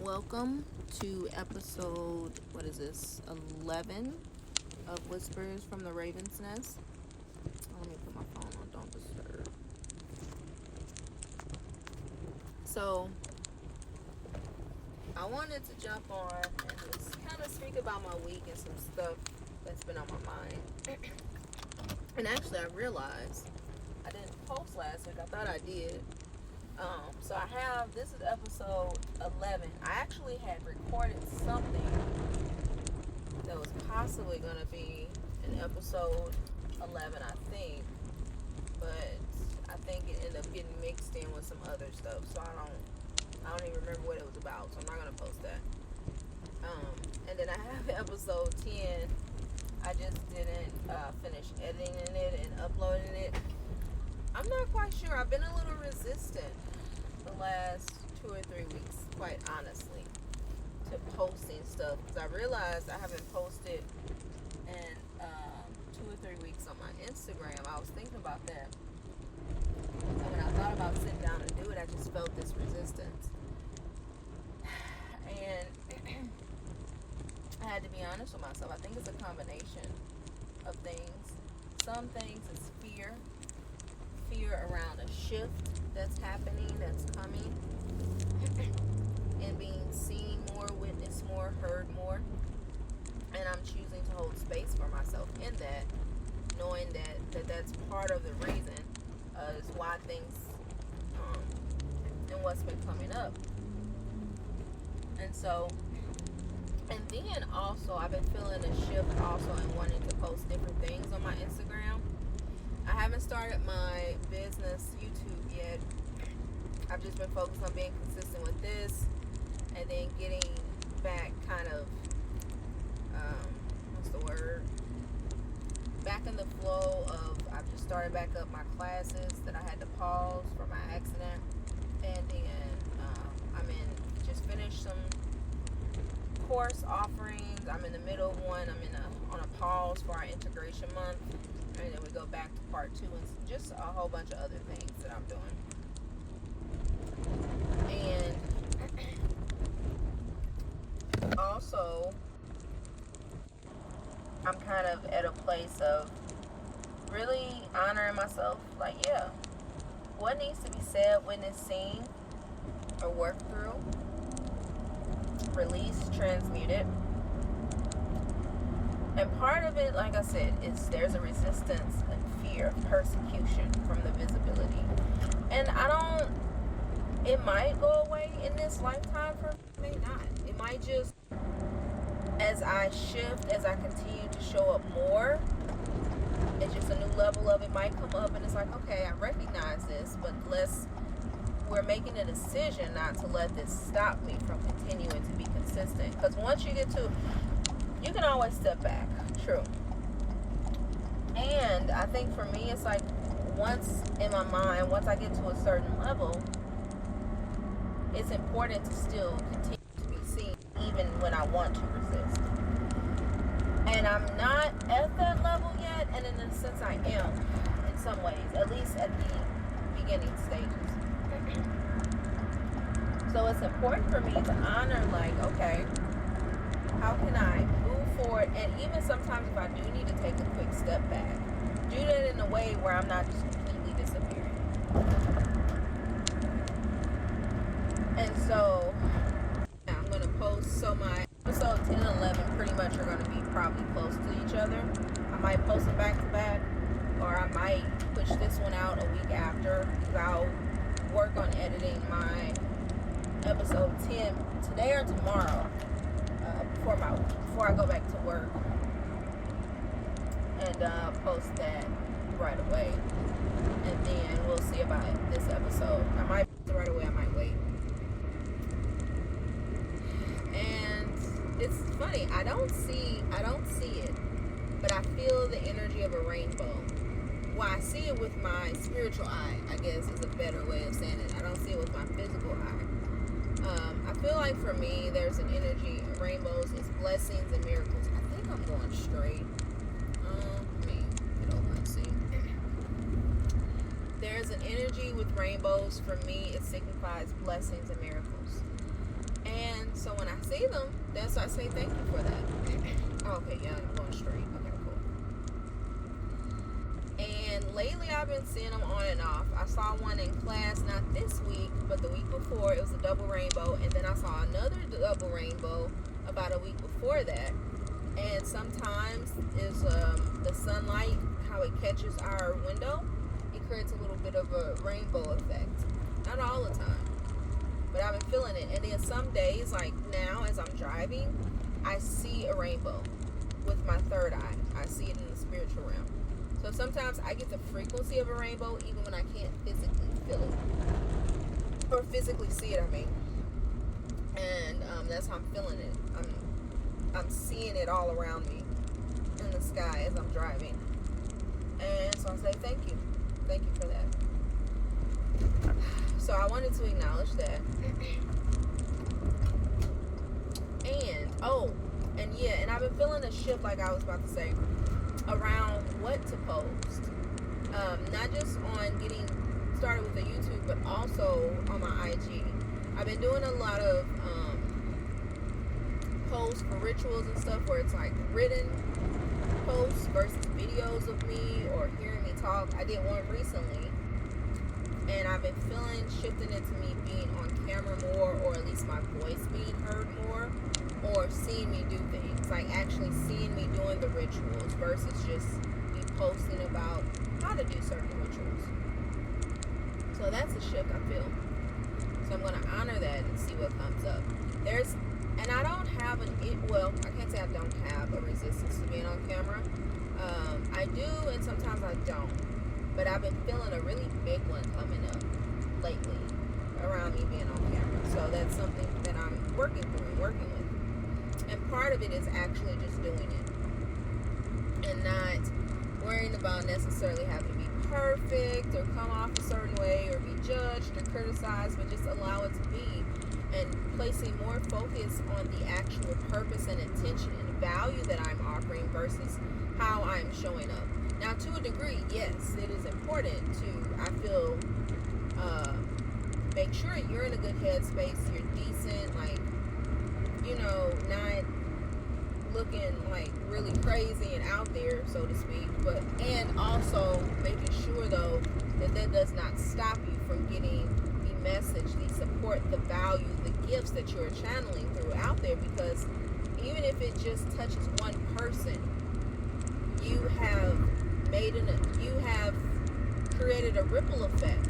Welcome to episode, what is this, 11 of Whispers from the Raven's Nest. Let me put my phone on Don't Disturb. So, I wanted to jump on and just kind of speak about my week and some stuff that's been on my mind. And actually, I realized I didn't post last week. I thought I did. So I have, this is episode 11. I actually had recorded something that was possibly going to be in episode 11, I think. But I think it ended up getting mixed in with some other stuff. So I don't even remember what it was about. So I'm not going to post that. And then I have episode 10. I just didn't finish editing it and uploading it. I'm not quite sure. I've been a little resistant the last 2 or 3 weeks, quite honestly, to posting stuff, because I realized I haven't posted in 2 or 3 weeks on my Instagram. I was thinking about that, and when I thought about sitting down and do it, I just felt this resistance, and I had to be honest with myself. I think it's a combination of things. Some things is fear around a shift that's happening, that's coming, and being seen more, witnessed more, heard more. And I'm choosing to hold space for myself in that, knowing that's part of the reason is why things and what's been coming up. And so, and then also I've been feeling a shift also in wanting to post different things on my Instagram. I haven't started my business YouTube yet. I've just been focused on being consistent with this, and then getting back kind of, back in the flow of, I've just started back up my classes that I had to pause for my accident. And then just finished some course offerings. I'm in the middle of one. I'm on a pause for our integration month. And then we go back to part 2 and just a whole bunch of other things that I'm doing. And also, I'm kind of at a place of really honoring myself. Like, yeah, what needs to be said, witnessed, seen, or worked through, released, transmuted. And part of it, like I said, is there's a resistance and fear of persecution from the visibility. And it might go away in this lifetime for me, it may not. It might just, as I shift, as I continue to show up more, it's just a new level of it might come up, and it's like, okay, I recognize this, but we're making a decision not to let this stop me from continuing to be consistent. Because once you get to, you can always step back, true. And I think for me, it's like, once in my mind, once I get to a certain level, it's important to still continue to be seen, even when I want to resist. And I'm not at that level yet, and in a sense I am, in some ways, at least at the beginning stages. So it's important for me to honor, like, okay, how can I move forward? And even sometimes if I do need to take a quick step back, do that in a way where I'm not just completely disappearing. And so, I'm going to post, so my episode 10 and 11 pretty much are going to be probably close to each other. I might post them back to back, or I might push this one out a week after, because I'll work on editing my episode 10 today or tomorrow, before I go back to work, and post that right away. And then we'll see about this episode. I might post it right away, I might wait. And it's funny, I don't see it, but I feel the energy of a rainbow. Well, I see it with my spiritual eye, I guess is a better way of saying it. I don't see it with my physical eye. I feel like for me, there's an energy, rainbows is blessings and miracles. I think I'm going straight. Let me get over and see. There's an energy with rainbows. For me, it signifies blessings and miracles. And So when I see them, that's why I say thank you for that. Okay, yeah, I'm going straight. Okay, cool. And lately I've been seeing them on and off. I saw one in class, not this week, but the week before. It was a double rainbow. And then I saw another double rainbow about a week before that. And sometimes is the sunlight, how it catches our window, it creates a little bit of a rainbow effect. Not all the time, but I've been feeling it. And then some days, like now as I'm driving, I see a rainbow with my third eye. I see it in the spiritual realm. So sometimes I get the frequency of a rainbow even when I can't physically feel it. Or physically see it, I mean. And that's how I'm feeling it. I'm seeing it all around me in the sky as I'm driving. And so I say thank you. Thank you for that. So I wanted to acknowledge that. And I've been feeling a shift, like I was about to say, around what to post. Not just on getting started with the YouTube, but also on my IG. I've been doing a lot of posts for rituals and stuff where it's like written posts versus videos of me or hearing me talk. I did one recently, and I've been shifting into me being on camera more, or at least my voice being heard more, or seeing me do things, like actually seeing me doing the rituals versus just me posting about how to do certain rituals. So that's a shift I feel. So I'm going to honor that and see what comes up. And I don't have I can't say I don't have a resistance to being on camera. I do, and sometimes I don't. But I've been feeling a really big one coming up lately around me being on camera. So that's something that I'm working through and working with. And part of it is actually just doing it. And not worrying about necessarily having to be perfect or come off a certain way or be judged or criticized, but just allow it to be. And placing more focus on the actual purpose and intention and value that I'm offering versus how I'm showing up. Now, to a degree, yes, it is important to, I feel, make sure you're in a good headspace, you're decent, like, not looking like really crazy and out there, so to speak, and also making sure, though, that does not stop you from getting the message, the support, the value, the gifts that you're channeling through out there, because even if it just touches one person, you have created a ripple effect,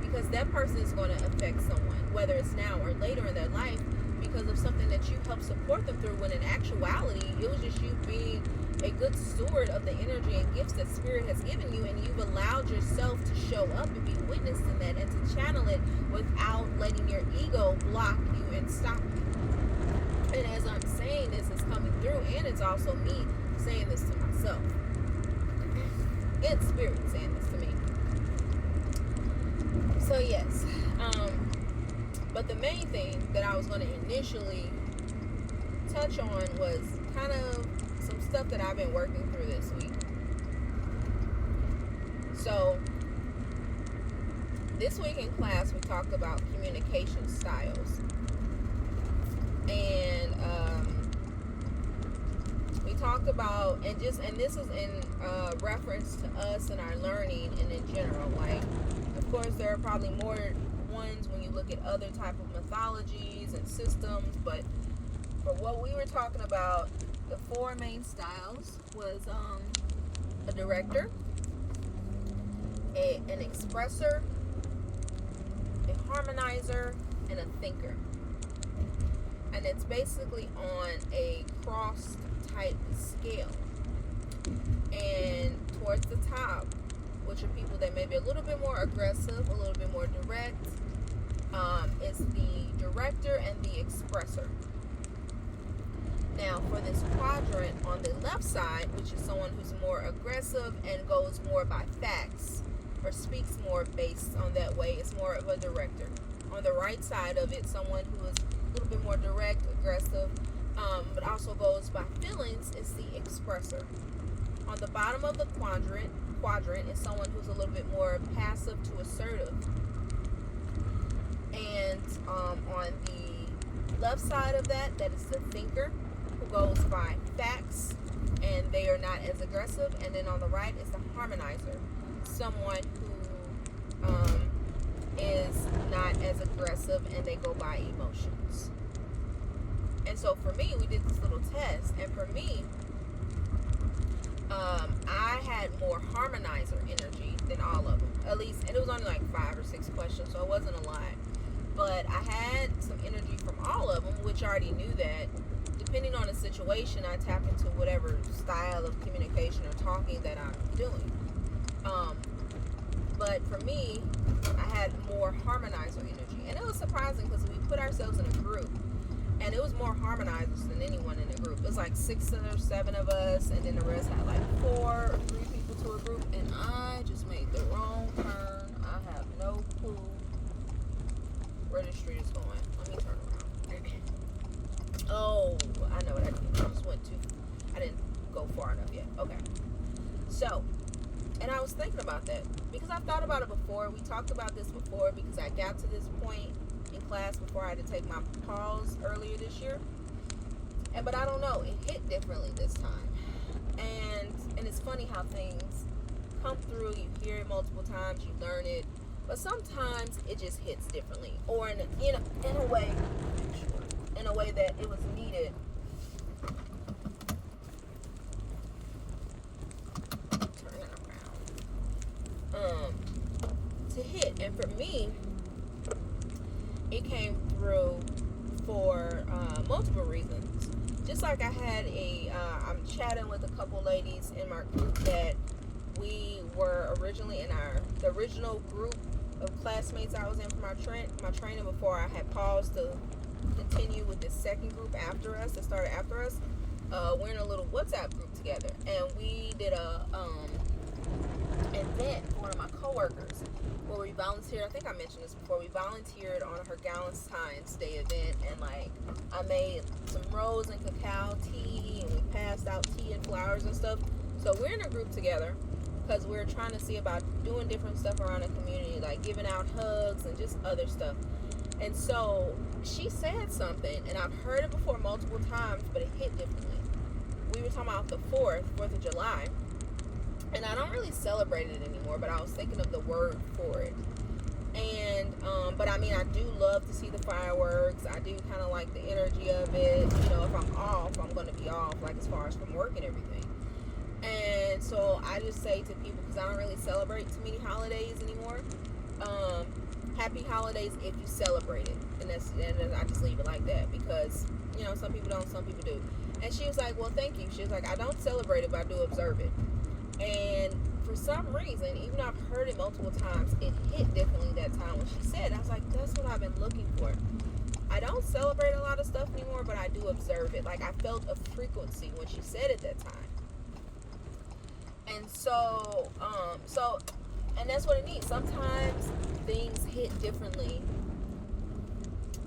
because that person is going to affect someone, whether it's now or later in their life, because of something that you helped support them through, when in actuality it was just you being a good steward of the energy and gifts that Spirit has given you, and you've allowed yourself to show up and be witness to that and to channel it without letting your ego block you and stop you. And as I'm saying this, it's coming through, and it's also me saying this to myself. It's Spirit saying this to me. So yes, but the main thing that I was going to initially touch on was kind of some stuff that I've been working through this week. So this week in class, we talked about communication styles, and we talked about, and this is in reference to us and our learning, and in general, like, of course, there are probably more ones when you look at other type of mythologies and systems, but for what we were talking about, the four main styles was a director, an expressor, a harmonizer, and a thinker. And it's basically on a cross type scale. And towards the top, which are people that may be a little bit more aggressive, a little bit more direct, is the director and the expressor. Now, for this quadrant on the left side, which is someone who's more aggressive and goes more by facts, or speaks more based on that way, is more of a director. On the right side of it, someone who is a little bit more direct, aggressive, but also goes by feelings, is the expressor. On the bottom of the quadrant is someone who's a little bit more passive to assertive. And on the left side of that is the thinker, who goes by facts, and they are not as aggressive. And then on the right is the harmonizer, someone who is not as aggressive, and they go by emotions. And so for me, we did this little test, and for me, I had more harmonizer energy than all of them, at least. And it was only like 5 or 6 questions, so it wasn't a lot. But I had some energy from all of them, which I already knew that depending on the situation, I tap into whatever style of communication or talking that I'm doing. But for me, I had more harmonizer energy. And it was surprising because we put ourselves in a group, and it was more harmonizers than anyone in the group. It was like 6 or 7 of us, and then the rest had like 4 or 3 people to a group. And I just made the wrong turn. I have no clue where the street is going. Let me turn around. Oh, I know what I did. I didn't go far enough yet. Okay. So, and I was thinking about that because I've thought about it before. We talked about this before because I got to this point in class before I had to take my pause earlier this year. But I don't know, it hit differently this time. And it's funny how things come through. You hear it multiple times, you learn it, but sometimes it just hits differently, or in a way that it was needed. Turn it around. To hit. And for me, it came through for multiple reasons. Just like I had I'm chatting with a couple ladies in my group that we were originally in the original group of classmates I was in for my training before I had paused to continue with this second group after us, that started after us. We're in a little WhatsApp group together, and we did a event for one of my coworkers where we volunteered. I think I mentioned this before. We volunteered on her Galentine's Day event, and like I made some rose and cacao tea, and we passed out tea and flowers and stuff. So we're in a group together because we're trying to see about doing different stuff around the community, like giving out hugs and just other stuff. And so she said something, and I've heard it before multiple times, but it hit differently. We were talking about the 4th of July, and I don't really celebrate it anymore, but I was thinking of the word for it. And but I mean, I do love to see the fireworks. I do kind of like the energy of it. You know, if I'm off, I'm going to be off, like as far as from work and everything. And so I just say to people, because I don't really celebrate too many holidays anymore, happy holidays if you celebrate it. And I just leave it like that, because you know, some people don't, some people do. And she was like, well, thank you. She was like, I don't celebrate it, but I do observe it. And for some reason, even though I've heard it multiple times, it hit differently that time when she said it. I was like, that's what I've been looking for. I don't celebrate a lot of stuff anymore, but I do observe it. Like, I felt a frequency when she said it that time. And so, and that's what it needs. Sometimes things hit differently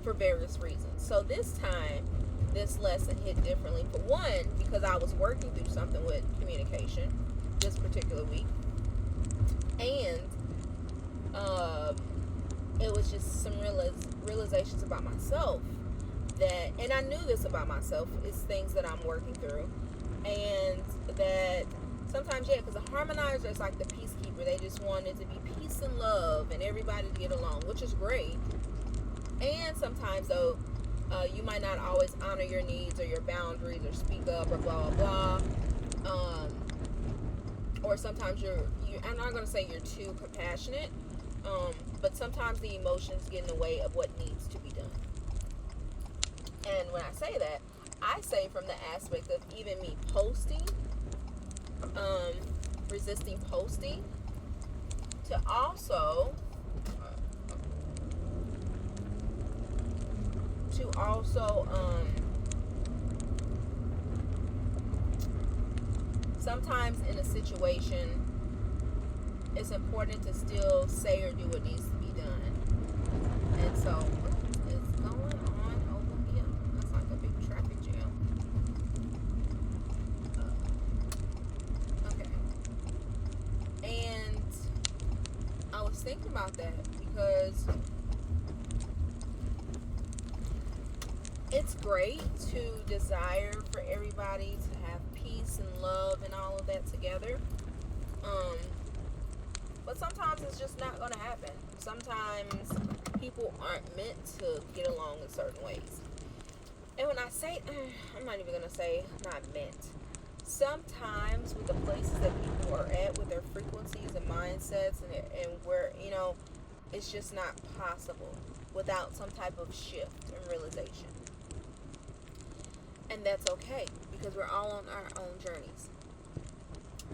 for various reasons. So this time, this lesson hit differently. For one, because I was working through something with communication this particular week. And it was just some realizations about myself that, and I knew this about myself, it's things that I'm working through. And that sometimes, yeah, because a harmonizer is like the peacekeeper. They just want it to be peace and love and everybody to get along, which is great. And sometimes, though, you might not always honor your needs or your boundaries or speak up or blah, blah, blah. Or sometimes I'm not going to say you're too compassionate, but sometimes the emotions get in the way of what needs to be done. And when I say that, I say from the aspect of even me posting, resisting posting, to also sometimes in a situation, it's important to still say or do what needs to be done. And so, what is going on over here? That's like a big traffic jam. Okay. And I was thinking about that because it's great to desire for everybody to have peace and love and all of that together. Um, but sometimes it's just not going to happen. Sometimes people aren't meant to get along in certain ways. And when I say, I'm not even going to say not meant. Sometimes with the places that people are at with their frequencies and mindsets and where, it's just not possible without some type of shift and realization. And that's okay because we're all on our own journeys.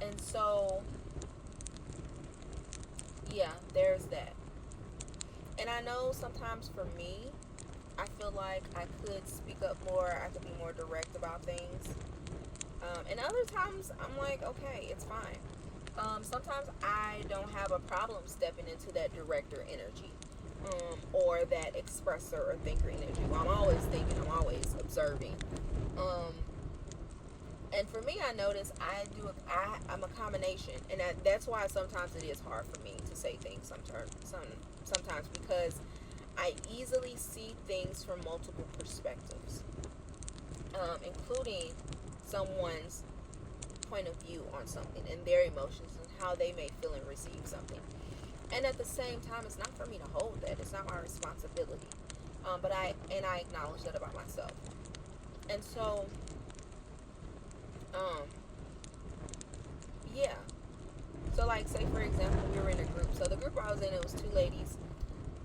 And so, yeah, there's that. And I know sometimes for me, I feel like I could speak up more. I could be more direct about things. And other times, I'm like, okay, it's fine. Sometimes I don't have a problem stepping into that director energy or that expressor or thinker energy. Well, I'm always thinking, I'm always observing. And for me, I notice I'm a combination. And that's why sometimes it is hard for me to say things sometimes because I easily see things from multiple perspectives, including someone's point of view on something and their emotions and how they may feel and receive something. And at the same time, it's not for me to hold that. It's not my responsibility. But I acknowledge that about myself. And so, yeah. So, like, say for example, we were in a group. So the group I was in, it was two ladies,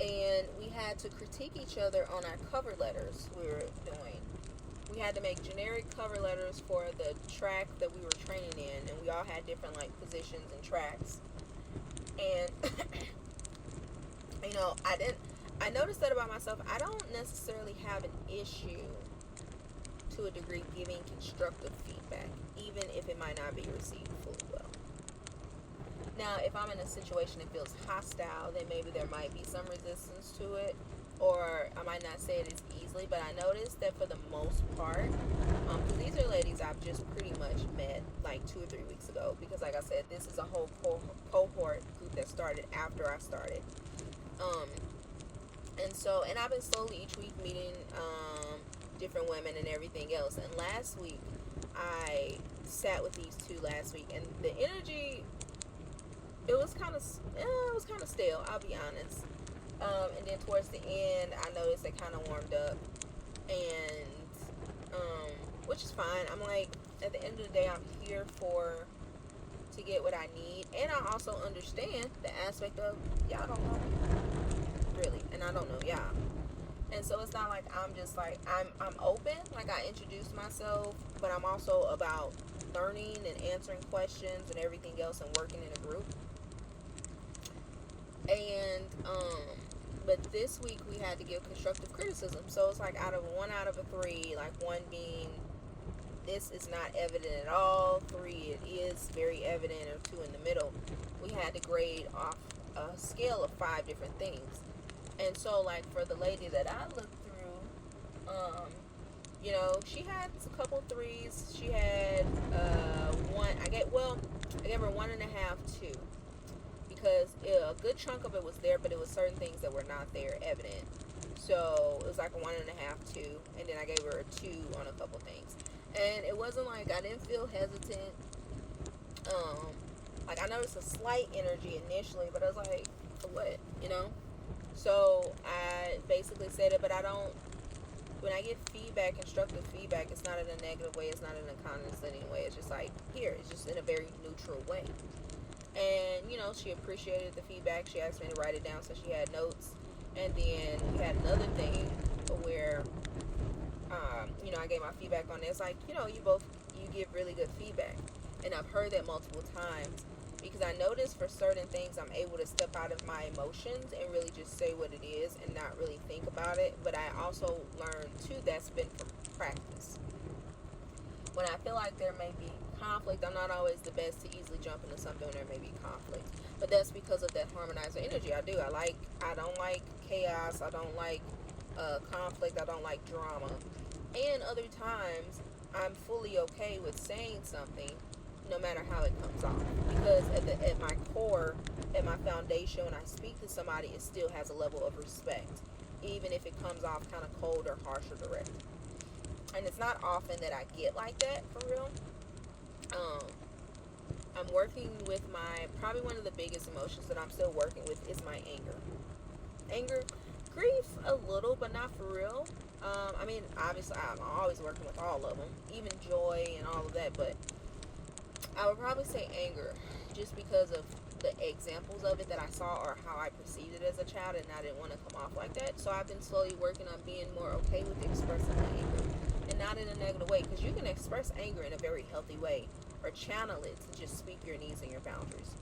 and we had to critique each other on our cover letters we were doing. We had to make generic cover letters for the track that we were training in, and we all had different like positions and tracks. And I noticed that about myself. I don't necessarily have an issue to a degree giving constructive feedback, even if it might not be received fully well. Now, if I'm in a situation that feels hostile, then maybe there might be some resistance to it, or I might not say it as easily, but I noticed that for the most part, because these are ladies I've just pretty much met like 2 or 3 weeks ago, because like I said, this is a whole cohort group that started after I started. And I've been slowly each week meeting different women and everything else. And last week, I sat with these two last week, and the energy, it was kind of stale, I'll be honest. And then towards the end, I noticed it kind of warmed up, and which is fine. I'm like, at the end of the day, I'm here to get what I need, and I also understand the aspect of y'all don't know me, really, and I don't know y'all. And so it's not like I'm just like I'm open, like I introduced myself, but I'm also about learning and answering questions and everything else and working in a group. And but this week we had to give constructive criticism. So it's like out of a 3, like 1 being this is not evident at all, 3 it is very evident, or 2 in the middle. We had to grade off a scale of 5 different things. And so like for the lady that I looked through, she had a couple 3s. She had one. I gave her 1.5, 2. Because a good chunk of it was there, but it was certain things that were not there evident. So it was like a 1.5, 2, and then I gave her a 2 on a couple things. And it wasn't like I didn't feel hesitant. Like I noticed a slight energy initially, but I was like, for what, So I basically said it, but I don't. When I get feedback, constructive feedback, it's not in a negative way. It's not in a condescending way. It's just like here. It's just in a very neutral way. And, she appreciated the feedback. She asked me to write it down so she had notes. And then we had another thing where, I gave my feedback on this. Like, you give really good feedback. And I've heard that multiple times because I noticed for certain things I'm able to step out of my emotions and really just say what it is and not really think about it. But I also learned, too, that's been from practice. When I feel like there may be conflict, I'm not always the best to easily jump into something when there may be conflict. But that's because of that harmonizer energy. I don't like chaos. I don't like conflict. I don't like drama. And other times, I'm fully okay with saying something, no matter how it comes off. Because at my core, at my foundation, when I speak to somebody, it still has a level of respect, even if it comes off kind of cold or harsh or direct. And it's not often that I get like that, for real. Um, I'm working with probably one of the biggest emotions that I'm still working with is my anger. Anger, grief a little, but not for real. I mean, obviously, I'm always working with all of them, even joy and all of that, but I would probably say anger, just because of the examples of it that I saw or how I perceived it as a child, and I didn't want to come off like that. So I've been slowly working on being more okay with expressing my anger, and not in a negative way, because you can express anger in a very healthy way, or channel it to just speak your needs and your boundaries.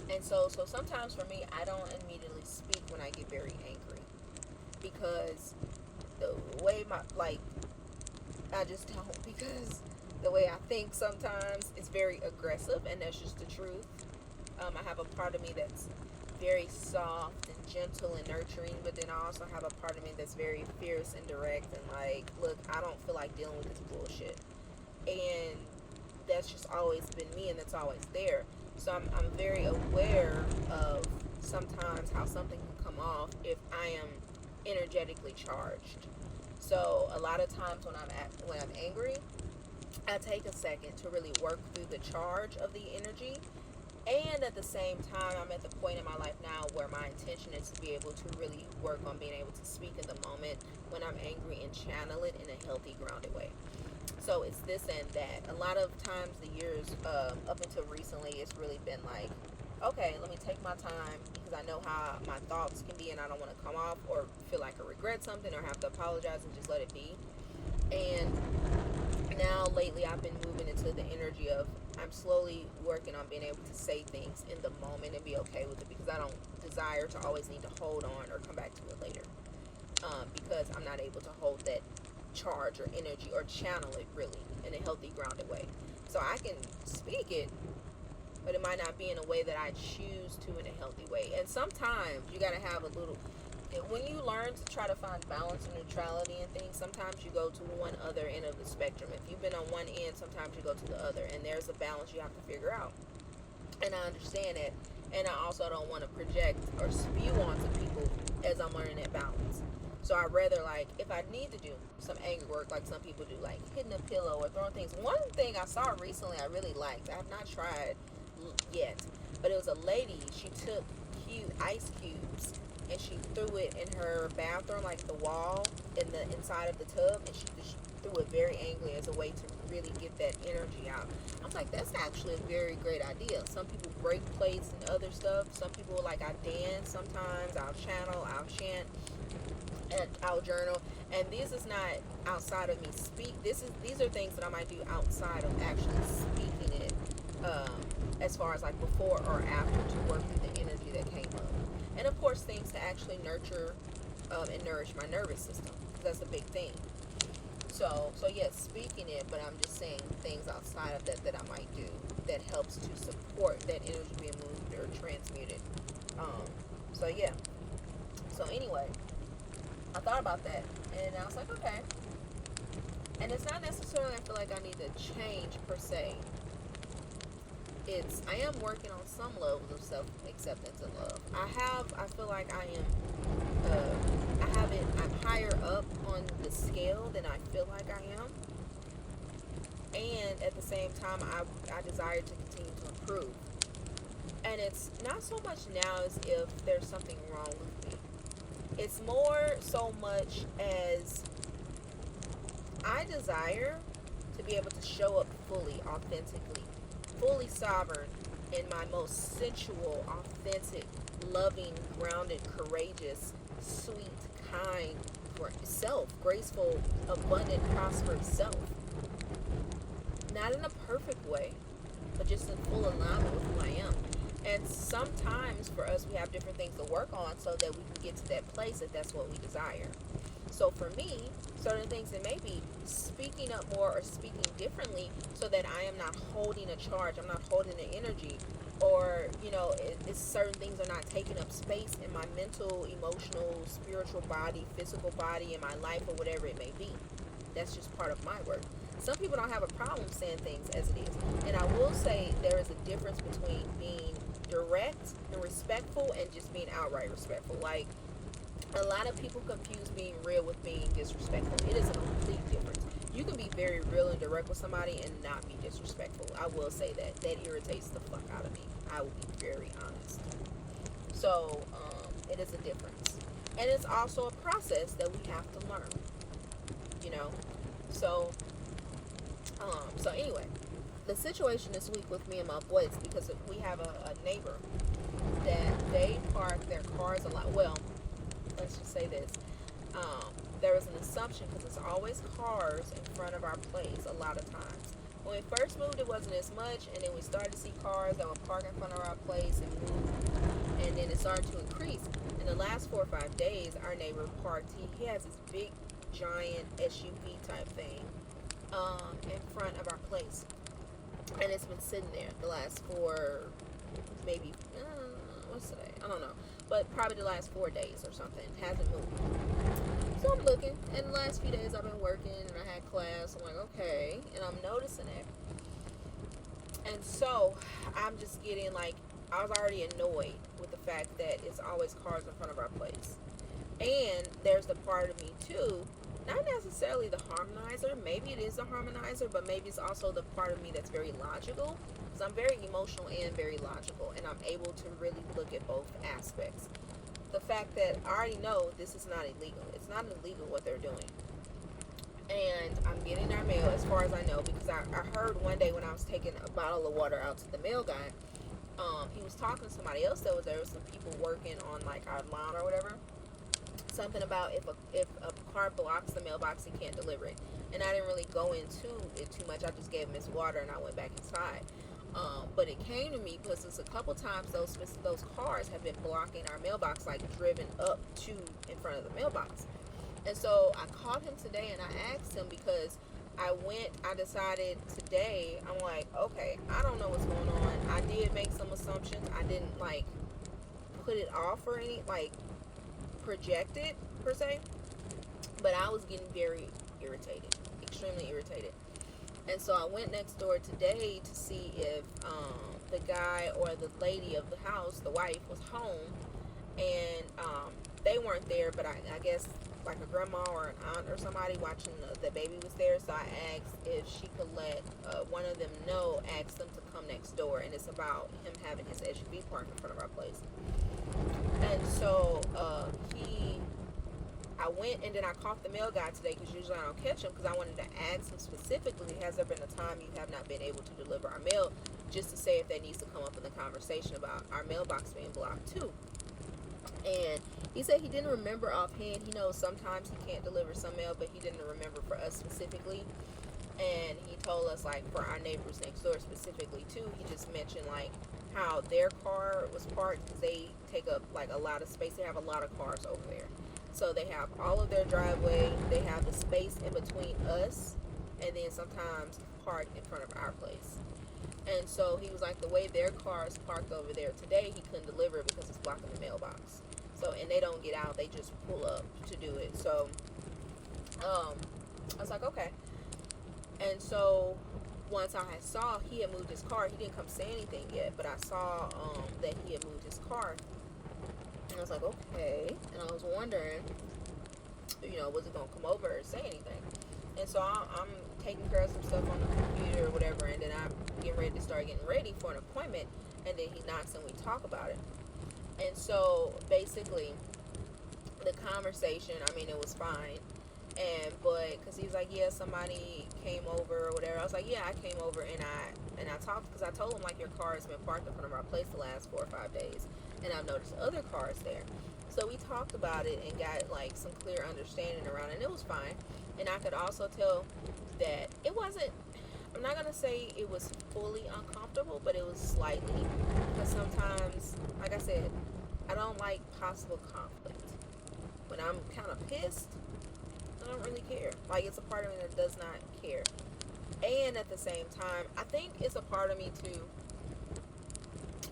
And so sometimes for me, I don't immediately speak when I get very angry, because the way I just don't, because the way I think sometimes is very aggressive, and that's just the truth. I have a part of me that's very soft and gentle and nurturing, but then I also have a part of me that's very fierce and direct and like, look, I don't feel like dealing with this bullshit. And that's just always been me, and that's always there. So I'm very aware of sometimes how something can come off if I am energetically charged. So a lot of times when I'm angry, I take a second to really work through the charge of the energy. And at the same time, I'm at the point in my life now where my intention is to be able to really work on being able to speak in the moment when I'm angry and channel it in a healthy, grounded way. So it's this and that. A lot of times, the years up until recently, it's really been like, okay, let me take my time, because I know how my thoughts can be, and I don't want to come off or feel like I regret something or have to apologize, and just let it be. And now lately I've been moving into the energy of, I'm slowly working on being able to say things in the moment and be okay with it, because I don't desire to always need to hold on or come back to it later, because I'm not able to hold that charge or energy or channel it really in a healthy, grounded way. So I can speak it, but it might not be in a way that I choose to in a healthy way. And sometimes you got to have a little, when you learn to try to find balance and neutrality in things, sometimes you go to one other end of the spectrum. If you've been on one end, sometimes you go to the other, and there's a balance you have to figure out. And I understand it, and I also don't want to project or spew onto people as I'm learning that balance. So I'd rather, like, if I need to do some anger work, like some people do, like hitting a pillow or throwing things. One thing I saw recently I really liked, I have not tried yet, but it was a lady, she took ice cubes and she threw it in her bathroom, like the wall in the inside of the tub, and she just threw it very angrily as a way to really get that energy out. I was like, that's actually a very great idea. Some people break plates and other stuff. Some people, like, I dance sometimes, I'll channel, I'll chant, and I'll journal. And this is not outside of me speak. These are things that I might do outside of actually speaking it, as far as like before or after, to work through the energy that came up. And of course, things to actually nurture and nourish my nervous system, because that's a big thing. So yes, speaking it, but I'm just saying things outside of that I might do that helps to support that energy being moved or transmuted. So yeah. So anyway, I thought about that, and I was like, okay. And it's not necessarily I feel like I need to change per se. I am working on some levels of self-acceptance and love. I feel like I'm higher up on the scale than I feel like I am. And at the same time, I desire to continue to improve. And it's not so much now as if there's something wrong with me. It's more so much as I desire to be able to show up fully, authentically, fully sovereign in my most sensual, authentic, loving, grounded, courageous, sweet, kind self, graceful, abundant, prosperous self. Not in a perfect way, but just in full alignment with who I am. And sometimes for us, we have different things to work on so that we can get to that place if that's what we desire. So for me, certain things, it may be speaking up more or speaking differently so that I am not holding a charge, I'm not holding the energy, or, it's certain things are not taking up space in my mental, emotional, spiritual body, physical body, in my life, or whatever it may be. That's just part of my work. Some people don't have a problem saying things as it is. And I will say there is a difference between being direct and respectful and just being outright respectful. Like, a lot of people confuse being real with being disrespectful. It is a complete difference. You can be very real and direct with somebody and not be disrespectful. I will say that. That irritates the fuck out of me. I will be very honest. So, it is a difference. And it's also a process that we have to learn. You know? So, so anyway, the situation this week with me and my boys, because we have a neighbor that they park their cars a lot. Well, let's just say this. There was an assumption, because it's always cars in front of our place a lot of times. When we first moved, it wasn't as much, and then we started to see cars that would park in front of our place and move, and then it started to increase. In the last 4 or 5 days, our neighbor parked, he has this big, giant SUV type thing in front of our place. And it's been sitting there the last 4, maybe, what's today? I don't know. But probably the last 4 days or something. It hasn't moved. So I'm looking, and the last few days I've been working, and I had class. I'm like, okay, and I'm noticing it. And so I'm just getting like, I was already annoyed with the fact that it's always cars in front of our place. And there's the part of me too, not necessarily the harmonizer, maybe it is the harmonizer, but maybe it's also the part of me that's very logical, because I'm very emotional and very logical, and I'm able to really look at both aspects. The fact that I already know this is not illegal. It's not illegal what they're doing. And I'm getting our mail, as far as I know, because I heard one day when I was taking a bottle of water out to the mail guy, he was talking to somebody else that was there. Was some people working on like our lawn or whatever. Something about if a car blocks the mailbox, he can't deliver it. And I didn't really go into it too much. I just gave him his water and I went back inside. But it came to me because it's a couple times those cars have been blocking our mailbox, like driven up to in front of the mailbox. And so I called him today and I asked him, because I decided today, I'm like, okay, I don't know what's going on. I did make some assumptions. I didn't like put it off or any, like project it per se. But I was getting very irritated, extremely irritated. And so I went next door today to see if the guy or the lady of the house, the wife, was home. And they weren't there, but I guess like a grandma or an aunt or somebody watching the baby was there. So I asked if she could let one of them know, ask them to come next door. And it's about him having his SUV parked in front of our place. And so I went, and then I caught the mail guy today, because usually I don't catch him, because I wanted to ask him specifically, has there been a time you have not been able to deliver our mail, just to say if that needs to come up in the conversation about our mailbox being blocked too. And he said he didn't remember offhand. He knows sometimes he can't deliver some mail, but he didn't remember for us specifically. And he told us, like, for our neighbors next door specifically too, he just mentioned like how their car was parked, because they take up like a lot of space. They have a lot of cars over there. So they have all of their driveway, they have the space in between us, and then sometimes parked in front of our place. And so he was like, the way their car is parked over there today, he couldn't deliver it because it's blocking the mailbox. So, and they don't get out, they just pull up to do it. So, I was like, okay. And so, once I saw he had moved his car, he didn't come say anything yet, but I saw that he had moved his car. And I was like, okay. And I was wondering, was it going to come over and say anything? And so I'm taking care of some stuff on the computer or whatever, and then I'm getting ready to start getting ready for an appointment, and then he knocks and we talk about it. And so basically the conversation, it was fine. But because he was like, yeah, somebody came over or whatever. I was like, yeah, I came over and I talked, because I told him, like, your car has been parked in front of our place the last 4 or 5 days, and I've noticed other cars there. So we talked about it and got like some clear understanding around it, and it was fine. And I could also tell that it wasn't, I'm not gonna say it was fully uncomfortable, but it was slightly, because sometimes, like I said, I don't like possible conflict. When I'm kind of pissed, I don't really care. Like, it's a part of me that does not care. And at the same time, I think it's a part of me too.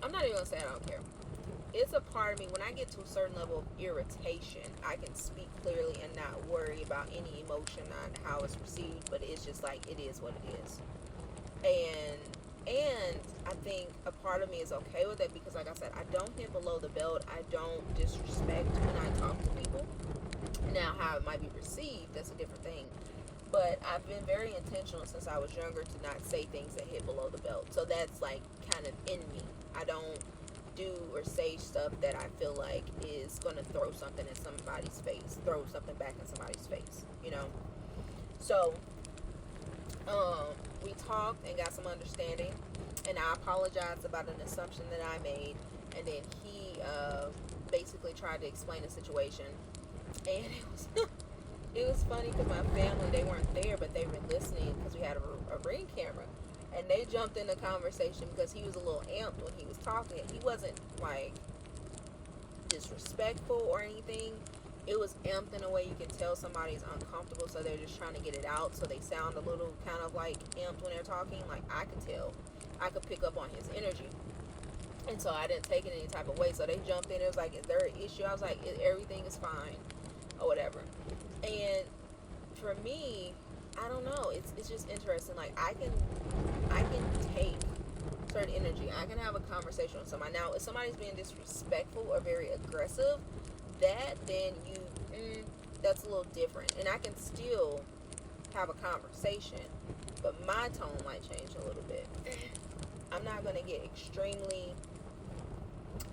I'm not even gonna say I don't care. It's a part of me, when I get to a certain level of irritation, I can speak clearly and not worry about any emotion on how it's received, but it's just like, it is what it is. And I think a part of me is okay with it, because like I said, I don't hit below the belt. I don't disrespect when I talk to people. Now, how it might be received, that's a different thing. But I've been very intentional since I was younger to not say things that hit below the belt. So that's like kind of in me. I don't do or say stuff that I feel like is going to throw something in somebody's face, throw something back in somebody's face, you know? So, we talked and got some understanding, and I apologized about an assumption that I made, and then he basically tried to explain the situation, and it was funny because my family, they weren't there, but they were listening because we had a Ring camera. And they jumped in the conversation because he was a little amped when he was talking. He wasn't, like, disrespectful or anything. It was amped in a way you can tell somebody's uncomfortable, so they're just trying to get it out. So they sound a little kind of, like, amped when they're talking. Like, I could tell. I could pick up on his energy. And so I didn't take it any type of way. So they jumped in. It was like, is there an issue? I was like, everything is fine. Or whatever. And for me, I don't know. It's just interesting. Like, I can take certain energy. I can have a conversation with somebody. Now, if somebody's being disrespectful or very aggressive, then that's a little different. And I can still have a conversation, but my tone might change a little bit. I'm not going to get extremely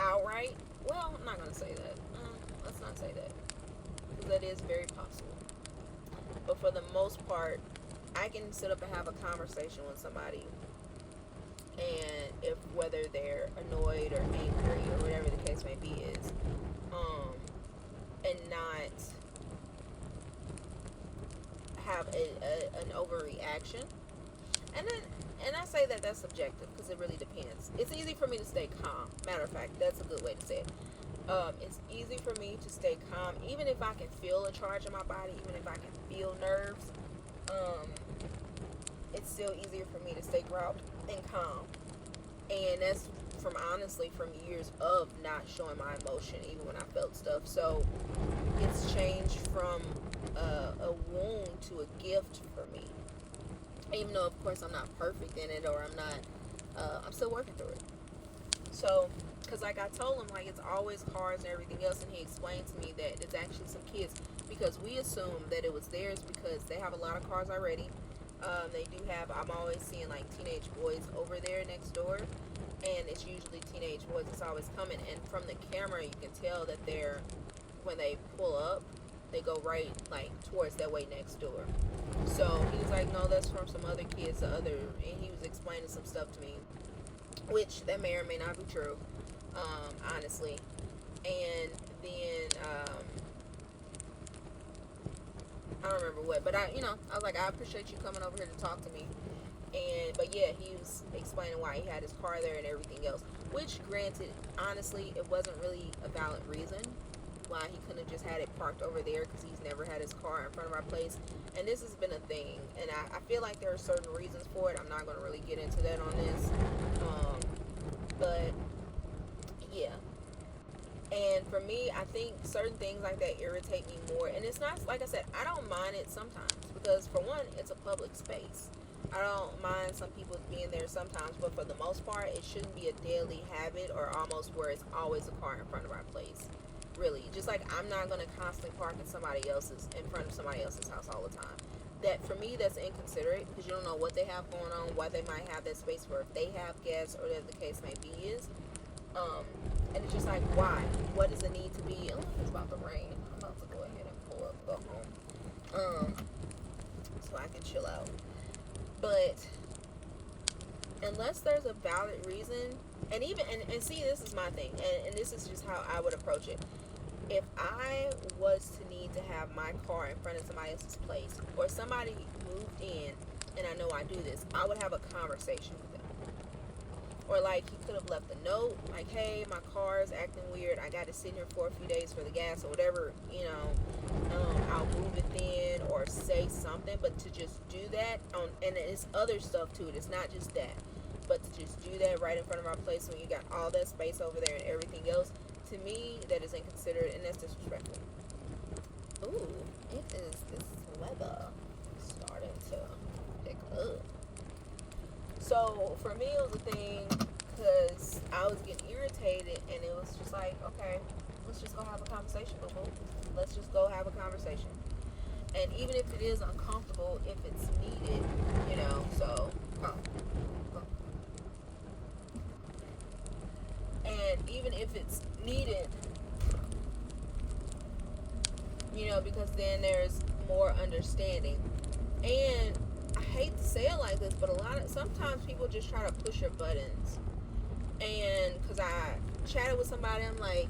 outright. Well, I'm not going to say that. Let's not say that. Because that is very possible. But for the most part, I can sit up and have a conversation with somebody, and if whether they're annoyed or angry or whatever the case may be is, and not have an overreaction. And I say that that's subjective because it really depends. It's easy for me to stay calm. Matter of fact, that's a good way to say it. It's easy for me to stay calm, even if I can feel a charge in my body, even if I can feel nerves. It's still easier for me to stay grounded and calm. And that's honestly from years of not showing my emotion, even when I felt stuff. So it's changed from a wound to a gift for me. Even though, of course, I'm not perfect in it, or I'm still working through it. So, because like I told him, like, it's always cars and everything else, and he explained to me that it's actually some kids, because we assumed that it was theirs because they have a lot of cars already. They do have, I'm always seeing, like, teenage boys over there next door, and it's usually teenage boys that's always coming, and from the camera, you can tell that when they pull up, they go right, like, towards that way next door. So, he was like, no, that's from some other kids, and he was explaining some stuff to me, which that may or may not be true, honestly. And then, I don't remember what, but I was like, I appreciate you coming over here to talk to me. But yeah, he was explaining why he had his car there and everything else, which, granted, honestly, it wasn't really a valid reason why he couldn't have just had it parked over there, because he's never had his car in front of our place. And this has been a thing, and I feel like there are certain reasons for it. I'm not going to really get into that on this, but yeah. And for me, I think certain things like that irritate me more. And it's not, like I said, I don't mind it sometimes, because for one, it's a public space. I don't mind some people being there sometimes, but for the most part, it shouldn't be a daily habit, or almost where it's always a car in front of our place. Really, just like I'm not going to constantly park in front of somebody else's house all the time. That, for me, that's inconsiderate, because you don't know what they have going on, why they might have that space for, if they have guests, or whatever the case may be is. And it's just like, why? What does it need to be? Oh, it's about to rain. I'm about to go ahead and go home. So I can chill out. But unless there's a valid reason, and see, this is my thing, and this is just how I would approach it. If I was to need to have my car in front of somebody else's place, or somebody moved in, and I know I do this, I would have a conversation with them. Or, like, he could have left a note, like, hey, my car is acting weird, I got to sit here for a few days for the gas, or whatever, I'll move it then, or say something. But to just do that, and it's other stuff to it, it's not just that, but to just do that right in front of our place when you got all that space over there and everything else, to me, that is inconsiderate, and that's disrespectful. Ooh, it is this weather starting to pick up. So, for me, it was a thing, because I was getting irritated, and it was just like, okay, let's just go have a conversation, boo-boo. let's just go have a conversation. And even if it is uncomfortable, if it's needed, so come. And even if it's needed, because then there's more understanding. And I hate to say it like this, but sometimes people just try to push your buttons. And because I chatted with somebody, I'm like,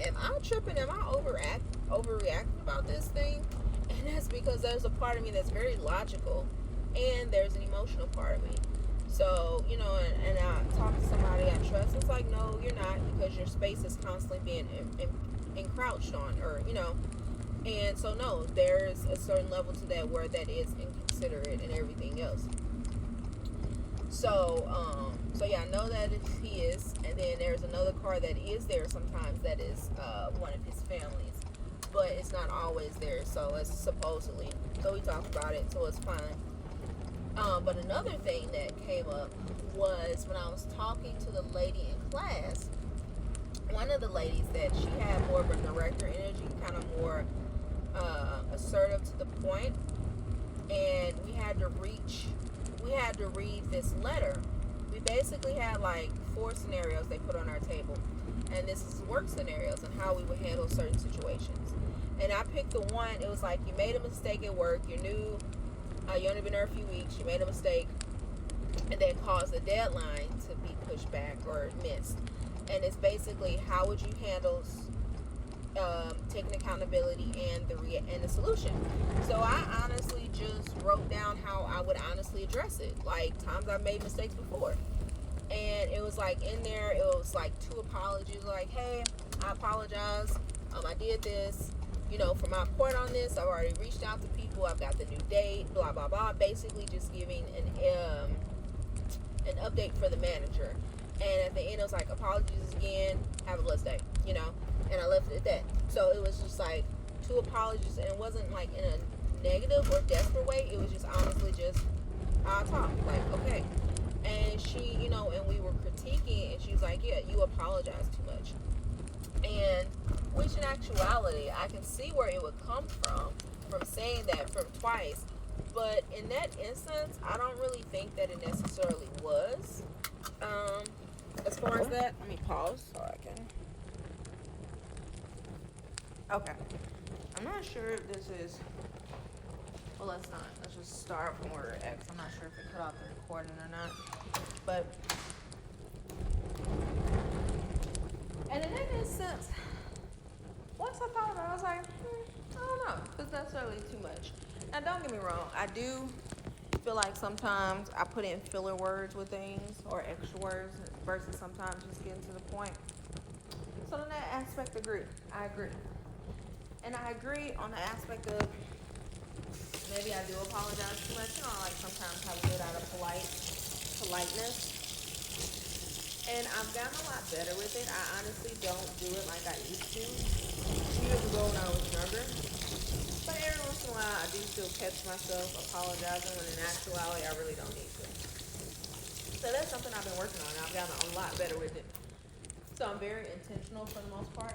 am I tripping? Am I overreacting about this thing? And that's because there's a part of me that's very logical, and there's an emotional part of me. So, and I talk to somebody I trust. It's like, no, you're not, because your space is constantly being encroached on, and so no, there's a certain level to that where that is inconsiderate and everything else. So yeah, I know that he is, and then there's another car that is there sometimes that is one of his families, but it's not always there. So it's supposedly. So we talked about it, so it's fine. But another thing that came up was when I was talking to the lady in class. One of the ladies, that she had more of a director energy, kind of more assertive to the point, and we had to read this letter. We basically had like 4 scenarios they put on our table, and this is work scenarios and how we would handle certain situations. And I picked the one. It was like, you made a mistake at work, you knew you only been there a few weeks, you made a mistake, and that caused the deadline to be pushed back or missed. And it's basically, how would you handle taking accountability and the solution. So I honestly just wrote down how I would honestly address it, like times I've made mistakes before. And it was like, in there, it was like 2 apologies, like, hey, I apologize, I did this, for my point on this, I've already reached out to people, I've got the new date, blah blah blah, basically just giving an update for the manager. And at the end, it was like, apologies again, have a blessed day, and I left it at that. So it was just like 2 apologies, and it wasn't like in a negative or desperate way. It was just honestly just our talk, like, okay. And she, and we were critiquing, and she was like, yeah, you apologize too much. And which in actuality, I can see where it would come from saying that from twice. But in that instance, I don't really think that it necessarily was. As far as that, let me pause so I can. Okay. I'm not sure if this is. Well, let's not. Let's just start from where we're at. I'm not sure if it cut off the recording or not. But. And in that instance, once I thought about it, I was like, I don't know, if it's necessarily too much. Now, don't get me wrong. I do feel like sometimes I put in filler words with things or extra words versus sometimes just getting to the point. So in that aspect, I agree. And I agree on the aspect of maybe I do apologize too much. I like sometimes have to do it out of politeness. And I've gotten a lot better with it. I honestly don't do it like I used to years ago when I was younger. But every once in a while, I do still catch myself apologizing when in actuality, I really don't need to. So that's something I've been working on. I've gotten a lot better with it. So I'm very intentional for the most part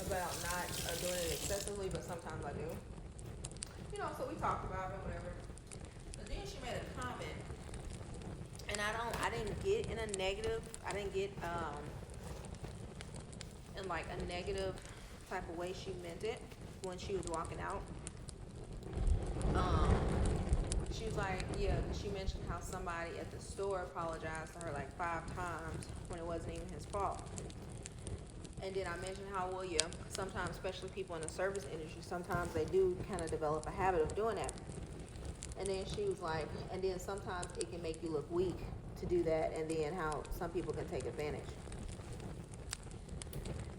about not doing it excessively, but sometimes I do. So we talked about it, whatever. But then she made a comment, and I didn't get in a negative. I didn't get in like a negative type of way she meant it when she was walking out. She was like, yeah, she mentioned how somebody at the store apologized to her like 5 times when it wasn't even his fault. And then I mentioned how, well, yeah, sometimes, especially people in the service industry, sometimes they do kind of develop a habit of doing that. And then she was like, and then sometimes it can make you look weak to do that, and then how some people can take advantage.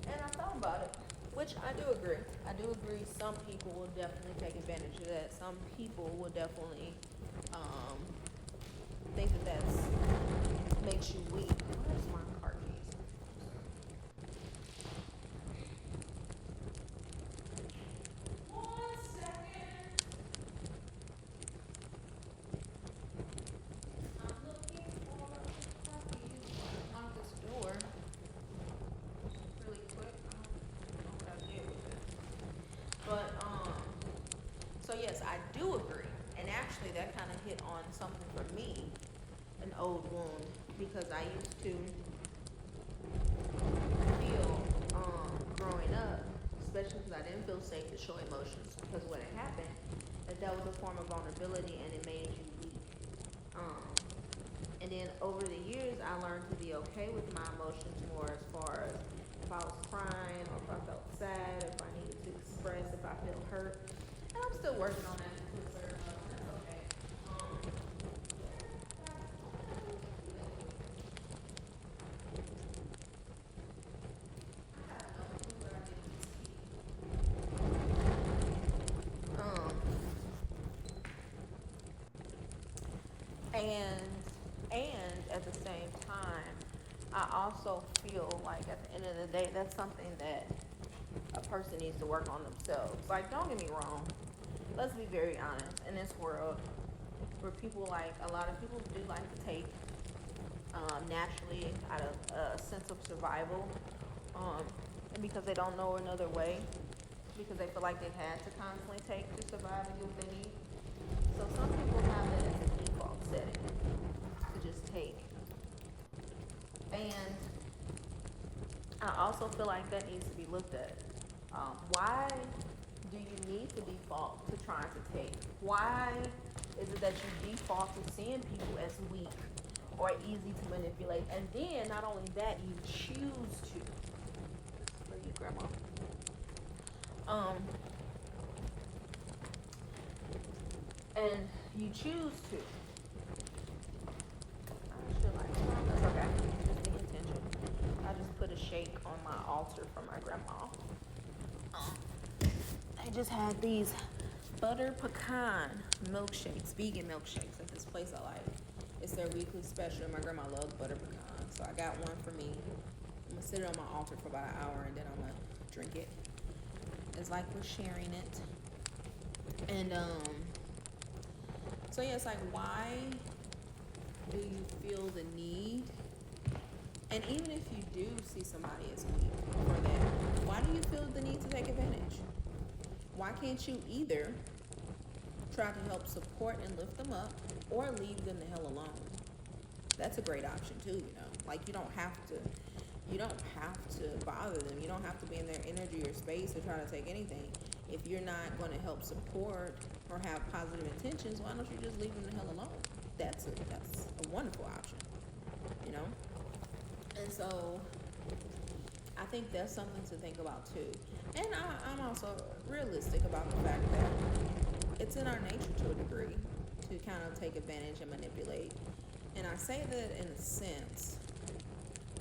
And I thought about it, which I do agree. I do agree some people will definitely take advantage of that. Some people will definitely think that makes you weak. Where's my car keys? One second. I'm looking for car keys on this door. Really quick. I don't know what I did with it. I do agree. And actually, that kind of hit on something for me, an old wound, because I used to feel, growing up, especially because I didn't feel safe to show emotions, because what had happened, that was a form of vulnerability and it made you weak. Um, and then over the years, I learned to be okay with my emotions more, as far as if I was crying or if I felt sad, if I needed to express, if I feel hurt. And I'm still working on that to a certain level. That's okay. Um, and at the same time, I also feel like at the end of the day, that's something that a person needs to work on themselves. Like, don't get me wrong. Let's be very honest. In this world, where people, like, a lot of people do like to take, naturally, out of a sense of survival, and because they don't know another way, because they feel like they had to constantly take to survive and do what they need. So some people have that as a default setting, to just take. And I also feel like that needs to be looked at. Why do you need to default to trying to take? Why is it that you default to seeing people as weak or easy to manipulate? And then not only that, you choose to. For you, Grandma. And you choose to. I should like, that's okay. Just the intention. I just put a shake on my altar for my grandma. I just had these butter pecan milkshakes, vegan milkshakes at this place I like. It's their weekly special. My grandma loves butter pecan, so I got one for me. I'm gonna sit it on my altar for about an hour and then I'm gonna drink it. It's like we're sharing it. And so yeah, it's like, why do you feel the need? And even if you do see somebody as weak for that, why do you feel the need to take advantage? Why can't you either try to help support and lift them up, or leave them the hell alone? That's a great option too, you know. Like, you don't have to bother them. You don't have to be in their energy or space to try to take anything. If you're not going to help support or have positive intentions, why don't you just leave them the hell alone? That's a wonderful option, you know. And so I think that's something to think about too. And I'm also realistic about the fact that it's in our nature to a degree to kind of take advantage and manipulate. And I say that in a sense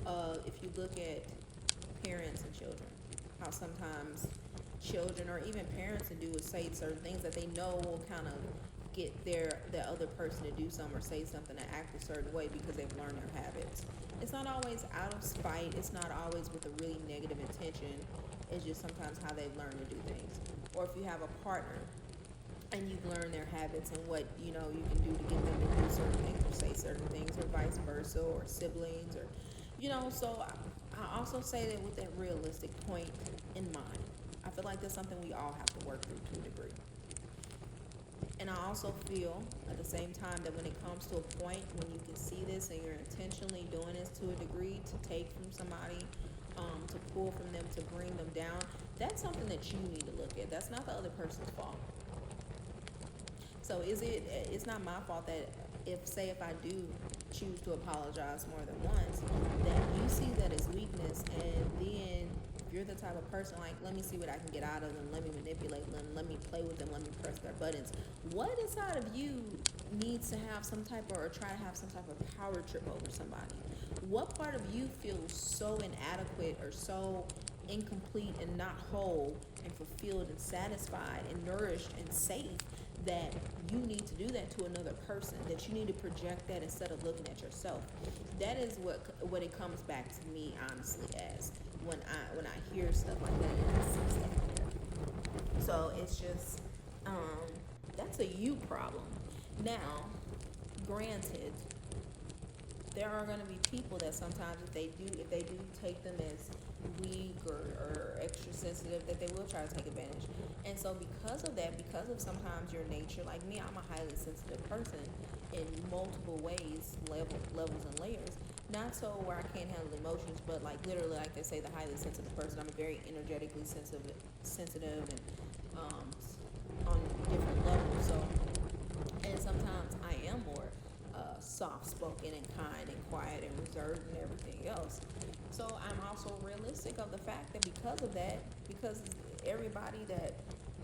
of, if you look at parents and children, how sometimes children or even parents will do is say certain things that they know will kind of get the other person to do something or say something and act a certain way because they've learned their habits. It's not always out of spite. It's not always with a really negative intention. It's just sometimes how they've learned to do things. Or if you have a partner and you've learned their habits and what you can do to get them to do certain things or say certain things, or vice versa, or siblings, or so I also say that with that realistic point in mind. I feel like that's something we all have to work through to a degree. And I also feel at the same time that when it comes to a point when you can see this and you're intentionally doing this to a degree, to take from somebody, to pull from them, to bring them down, that's something that you need to look at. That's not the other person's fault. So it's not my fault that if I do choose to apologize more than once, that you see that as weakness, and then you're the type of person like, let me see what I can get out of them, let me manipulate them, let me play with them, let me press their buttons. What inside of you needs to have some type of, or try to have some type of power trip over somebody? What part of you feels so inadequate or so incomplete and not whole and fulfilled and satisfied and nourished and safe that you need to do that to another person, that you need to project that instead of looking at yourself? That is what it comes back to me, honestly, as when I hear stuff like that and I see stuff like that. So it's just that's a you problem. Now, granted, there are going to be people that sometimes if they do take them as weak or extra sensitive, that they will try to take advantage. And so because of that, because of sometimes your nature, like me, I'm a highly sensitive person in multiple ways, levels and layers. Not so where I can't handle emotions, but like literally, like they say, the highly sensitive person. I'm a very energetically sensitive, and on different levels. So, and sometimes I am more soft spoken and kind and quiet and reserved and everything else. So I'm also realistic of the fact that because of that, because everybody that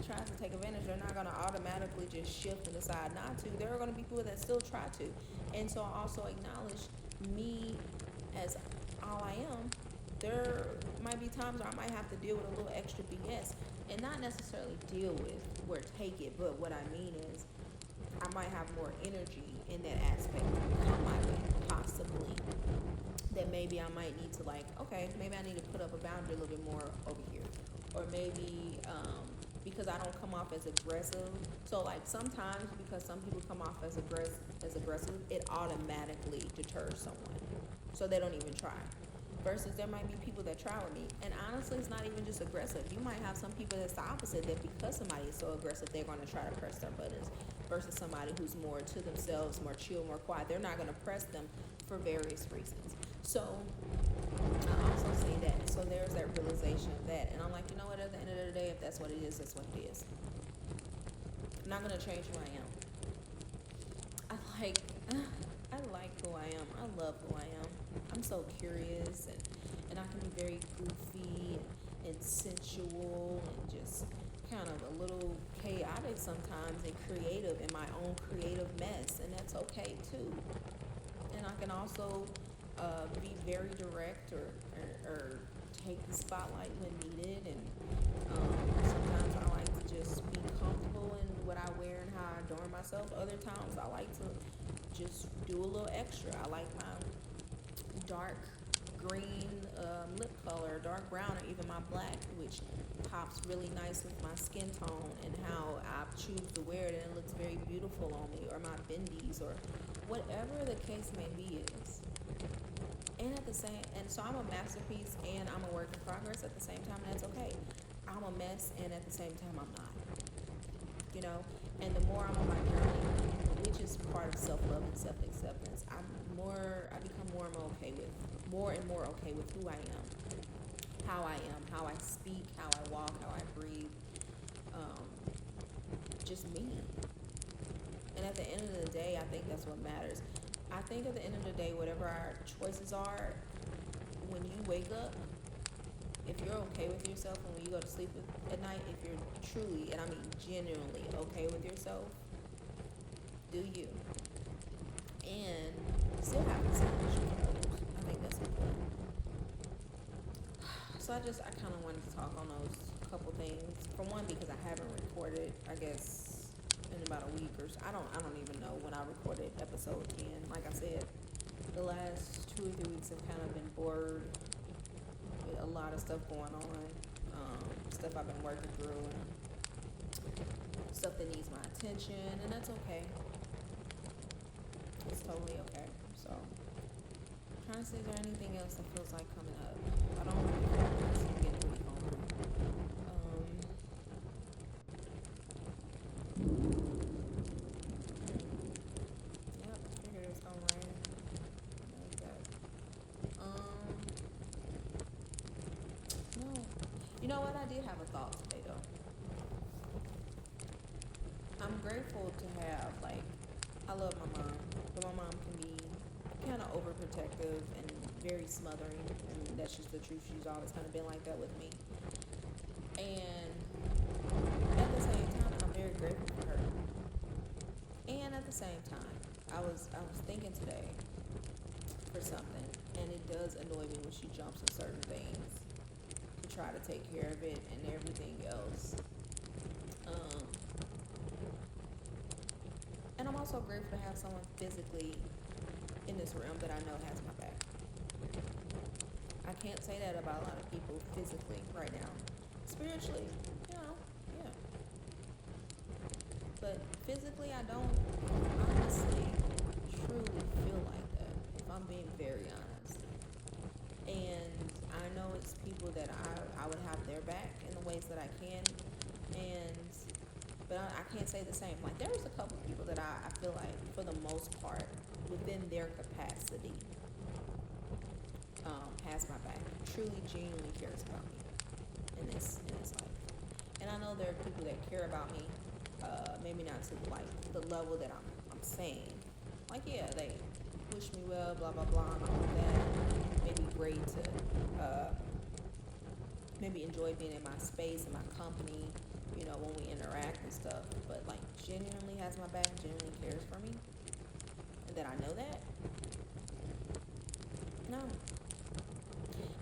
tries to take advantage, they're not going to automatically just shift and decide not to. There are going to be people that still try to. And so I also acknowledge me as all I am. There might be times where I might have to deal with a little extra BS, and not necessarily deal with or take it, but what I mean is I might have more energy in that aspect come my way, possibly. That maybe I might need to, like, okay, maybe I need to put up a boundary a little bit more over here. Or maybe because I don't come off as aggressive. So like sometimes because some people come off as aggressive, it automatically deters someone. So they don't even try. Versus there might be people that try with me. And honestly, it's not even just aggressive. You might have some people that's the opposite, that because somebody is so aggressive, they're going to try to press their buttons. Versus somebody who's more to themselves, more chill, more quiet. They're not going to press them for various reasons. So I also say that. So there's that realization of that. And I'm like, you know what, at the end of the day, if that's what it is, that's what it is. I'm not going to change who I am. I like I like who I am. I love who I am. I'm so curious, and I can be very goofy and sensual and just kind of a little chaotic sometimes and creative in my own creative mess, and that's okay too. And I can also be very direct or take the spotlight when needed, and sometimes I like to just be comfortable in what I wear and how I adorn myself. Other times I like to just do a little extra. I like my dark green lip color, dark brown, or even my black, which pops really nice with my skin tone and how I choose to wear it, and it looks very beautiful on me, or my bendies, or whatever the case may be is. And at the same, and so I'm a masterpiece and I'm a work in progress at the same time, and that's okay. I'm a mess, and at the same time, I'm not. You know, and the more I'm on my journey, which is part of self-love and self-acceptance, I become more and more okay with who I am, how I speak, how I walk, how I breathe, just me. And at the end of the day, I think that's what matters. I think at the end of the day, whatever our choices are, when you wake up, if you're okay with yourself, and when you go to sleep at night, if you're truly, and I mean genuinely, okay with yourself, do you. And still have consideration for others. I think that's important. So I kind of wanted to talk on those couple things. For one, because I haven't recorded, I guess, in about a week or so. I don't even know when I recorded episode 10. Like I said, the last 2 or 3 weeks have kind of been blurred with a lot of stuff going on, stuff I've been working through, and stuff that needs my attention, and that's okay. It's totally okay. So, I'm trying to see, is there anything else that feels like coming up? I don't really feel like this is getting pretty hungry. Yep, I figured it was gonna rain. Like that. No. You know what? I did have a thought today, though. I'm grateful to have, like, I love my mom, but my mom can be kind of overprotective and very smothering, and that's just the truth. She's always kind of been like that with me. And at the same time, I'm very grateful for her. And at the same time, I was thinking today for something, and it does annoy me when she jumps in certain things to try to take care of it and everything else. And I'm also grateful to have someone physically in this realm that I know has my back. I can't say that about a lot of people physically right now. Spiritually, yeah. But physically, I don't honestly, truly feel like that, if I'm being very honest. And I know it's people that I would have their back in the ways that I can, and but I can't say the same. Like there was a couple of people that I feel like for the most part within their capacity has my back, truly, genuinely cares about me in this life. And I know there are people that care about me, maybe not to like the level that I'm saying. Like yeah, they wish me well, blah blah blah, and all of that. Maybe great to maybe enjoy being in my space and my company, when we interact and stuff. But like genuinely has my back, genuinely cares for me, and that I know that. No.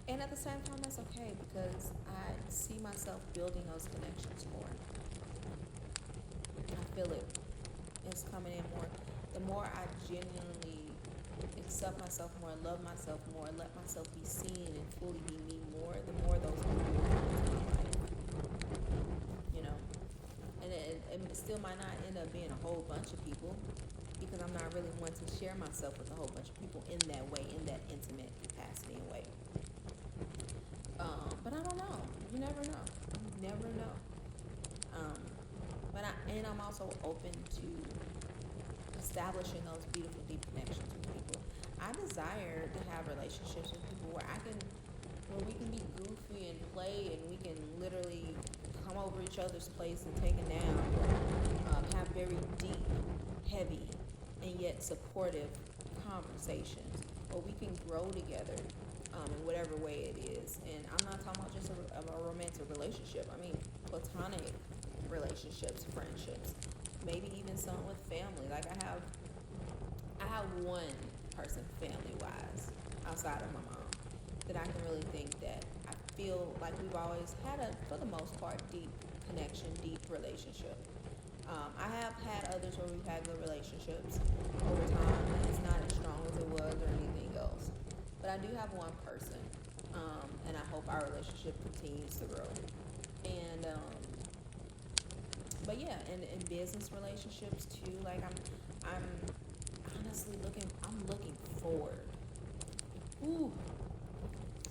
And at the same time, that's okay because I see myself building those connections more. I feel it. It's coming in more. The more I genuinely accept myself more, love myself more, let myself be seen and fully be me more, the more those people will come into my life. You know? And it still might not end up being a whole bunch of people because I'm not really one to share myself with a whole bunch of people in that way, in that intimate capacity and way. But I don't know. You never know. You never know. I'm also open to establishing those beautiful, deep connections with people. I desire to have relationships with people where we can be goofy and play, and we can literally come over each other's place and take a nap, or have very deep, heavy, and yet supportive conversations, or we can grow together in whatever way it is. And I'm not talking about just a romantic relationship. I mean platonic relationships, friendships, maybe even some with family. Like I have one person family wise outside of my mom that I can really think that I feel like we've always had for the most part, deep connection, deep relationship. I have had others where we've had good relationships over time, and it's not as strong as it was or anything else. But I do have one person, and I hope our relationship continues to grow. And but yeah, in business relationships too. Like I'm honestly looking forward. Ooh.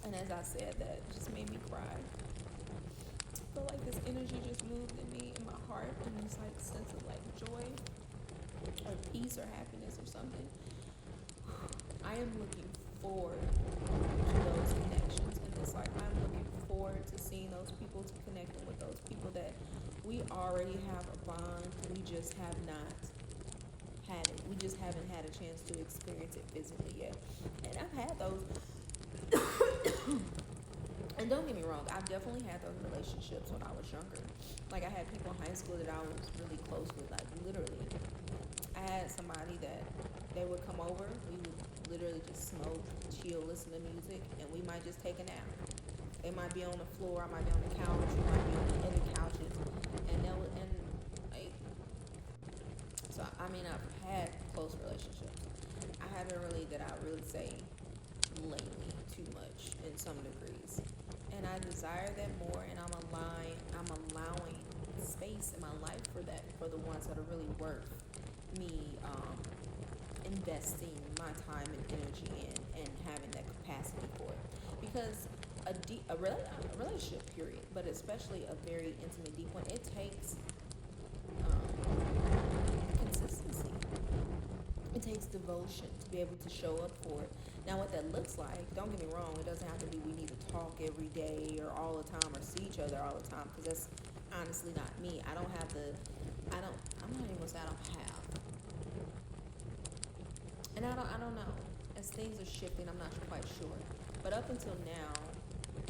And as I said, that just made me cry. I feel like this energy just moved in me, in my heart, and this like sense of like joy or peace or happiness or something. I am looking forward to those connections in this life. I'm looking forward to seeing those people, to connecting with those people that we already have a bond. We just have not had it. We just haven't had a chance to experience it physically yet. And I've had those. And don't get me wrong, I've definitely had those relationships when I was younger. Like I had people in high school that I was really close with, like literally. I had somebody that they would come over, we would literally just smoke, chill, listen to music, and we might just take a nap. They might be on the floor, I might be on the couch, we might be on the other couches, and like, so I mean I've had close relationships. I haven't really that I really say lately too much in some degrees. And I desire that more, and I'm allowing space in my life for that, for the ones that are really worth me investing my time and energy in and having that capacity for it. Because a relationship period, but especially a very intimate, deep one, it takes consistency. It takes devotion to be able to show up for it. Now, what that looks like, don't get me wrong, it doesn't have to be we need to talk every day or all the time or see each other all the time, because that's honestly not me. I'm not even gonna say I don't have. And I don't know. As things are shifting, I'm not quite sure. But up until now,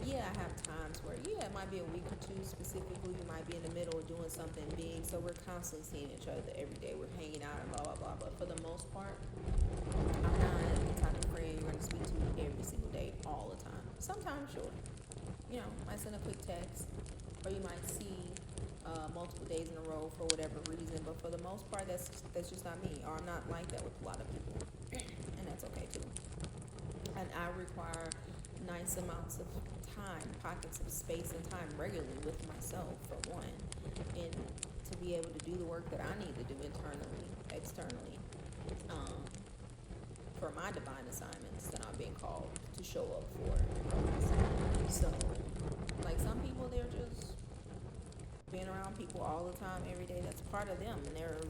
yeah, I have times where, yeah, it might be a week or two specifically. We might be in the middle of doing something big, so we're constantly seeing each other every day. We're hanging out and blah, blah, blah. But for the most part, I'm not the type of friend you're going to speak to every single day, all the time. Sometimes, sure. Might send a quick text, or you might see multiple days in a row for whatever reason. But for the most part, that's just not me, or I'm not like that with a lot of people, and that's okay too. And I require nice amounts of time, pockets of space and time regularly with myself, for one, and to be able to do the work that I need to do internally, externally, for my divine assignments that I'm being called to show up for. So, like some people, they're just being around people all the time, every day, that's part of them, and they're